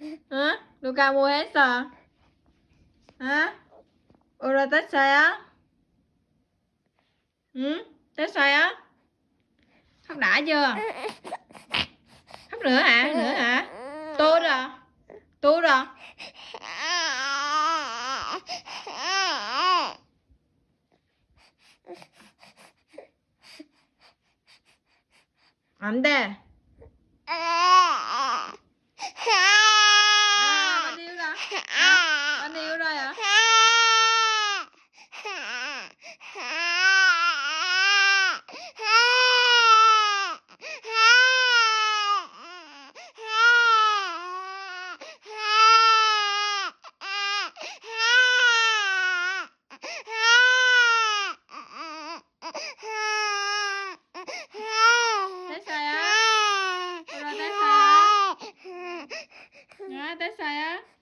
응? 누가 뭐 했어? 응? 울어졌어요? 응? 됐어요? Khóc đã chưa? Khóc nữa hả? Nữa hả? Tôi rồi. Tôi rồi. 안 돼. Con yêu rồi. Con yêu rồi hả? 됐어요? 울어 됐어요? 됐어요?